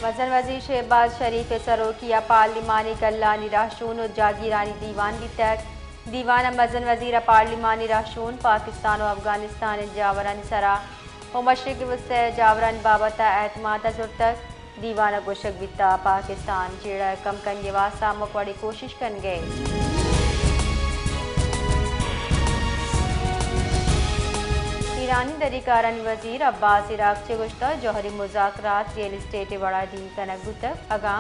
वज़न वज़ीर शहबाज शरीफ सरोकिया पार्लिमानी कल्लानी राशून और जागीरानी दीवान भी तक दीवान मज़न वज़ीर पार्लिमानी राशून पाकिस्तान और अफगानिस्तान जावरान सरा और मशरक़ वस्ती जावरान बाबता एतमाद तक दीवाना गोशक बिता पाकिस्तान जेड़ा कम कन वास्ता मुकवाड़ी कोशिश कन गए। ईरानी दरीकारानी वज़ीर अब्बास इराक चे गुश्ता जौहरी मुज़ाकरात रियल इस्टेट बड़ा दी कनक गुतक अगा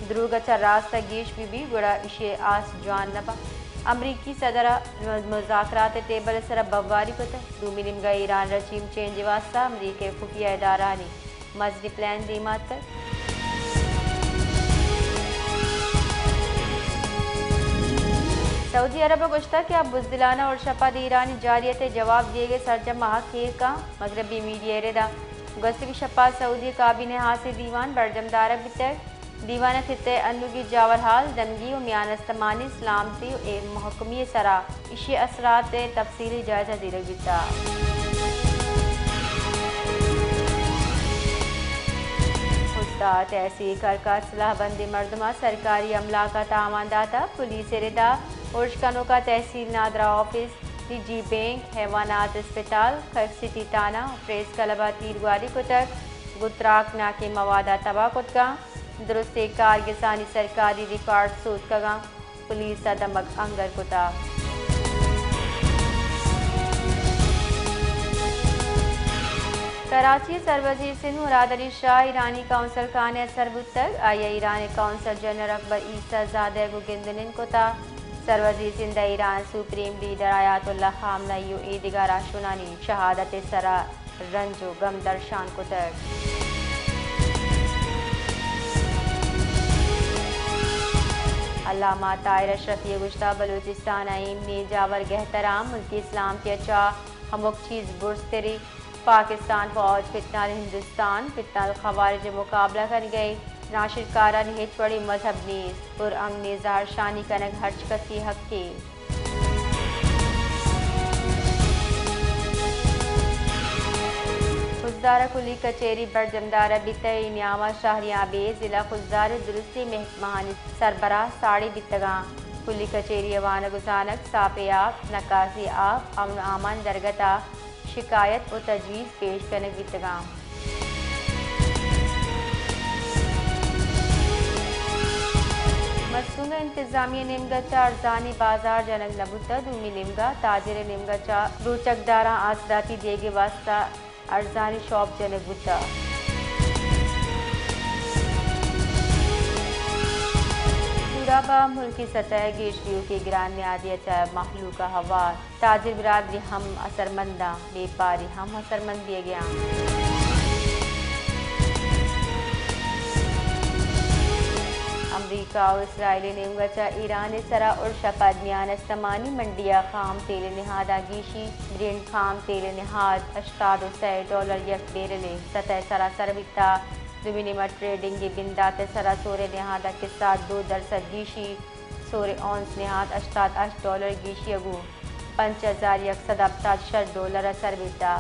द्रुगचा रास्ता गीश बीबी गुड़ा इशे आस जान लबा अमरीकी सदर मुज़ाकरात टेबल सर बवारी गुतक दूमी निमगा ईरान रजीम चेंज वास्ता अमरीकी खुफिया इदारानी मजदी प्लान दी मात सऊदी अरब गुश्ता कि अब बुज़दिलाना और शपथ ईरानी जारियत जवाब दिए गए सरजमा खीर का मगरबी मीडिया रेदा गस्त की शपथ सऊदी काबिने हासिल दीवान बरजमदार बितर दीवान खिते अनुगी जावर हाल दमगी और मियानस्तमानी सलामती ए महकमी सरा इशी असरात तफसीली जायजा दिरक बिता तहसील करका सलाहबंदी मरदमा सरकारी अमला का तामानदाता पुलिस रेदा उर्शकानों का तहसील नादरा ऑफिस निजी बैंक हैवानात अस्पताल खर्क सिटी ताना प्रेस कलबा तीरवारी को तक गुतराक नाके मवादा तबाह कुतगा दुरुस्त कारगिसानी सरकारी रिकॉर्ड सूद कगा पुलिस दमक अंगर कुता कराची सरवजीर सिंह मुराद अली शाह ईरानी काउंसिल खान सरबुतक आया ईरानी काउंसिल जनरल अकबर ईसा ज़ादे गुगिंदनिन कोता सरवजीर सिंह Iran supreme leader Ayatollah Khamenei ईदगार आशुनानी शहादत सरा रंजो गम दर्शान कुतर अल्लामा ताहिर अशरफी गुश्ता बलूचिस्तान आईम ने जावर गहतराम मुल्की इस्लाम की अच्छा हमक चीज़ बुरस्तरी पाकिस्तान फौज फितनाल हिंदुस्तान फितनाल खवारिज मुकाबला कर गई नाशिर कारन हिच बड़ी मजहब नीस पुरअंग निज़ार शानी कनक हर्चकती हक्की खुजदारा कुली कचेरी बरजमदारा बितई न्यामा शाहरिया बे जिला खुजदार दुरुस्ती महकमानी सरबरा साड़ी बितगा कुली कचेरी अवान गुजानक साफे आप नकासी आप अमन आमान दरगता शिकायत और तजवीज़ पेश करने बितगाम मसूंगा इंतजामिया निमगचा अरजानी बाजार जनक नबुता दूमी निमगा ताजिर निमगचा रोचकदारा आसराती देगे वास्ता अरजानी शॉप जनक बुता बा मुल्की सतह गेशरियों के गिरान में आदिया चाय महलू का हवा ताजिर बिरादरी हम असरमंदा व्यापारी हम असरमंद दिए गया अमरीका और इसराइली निमगचा ईरान सरा और शपथ मियानस्तमानी मंडिया खाम तेल नहादा गीशी ब्रेंड खाम तेल नहाद $88 यक बेरले सतह सरा सरबिता दुमिनिमा ट्रेडिंग की बिंदात सरा सोरे नहादा के साथ 2% गीशी सोरे ऑन्स नहाद $88 गीशी अगू $5000 $170 सरबिता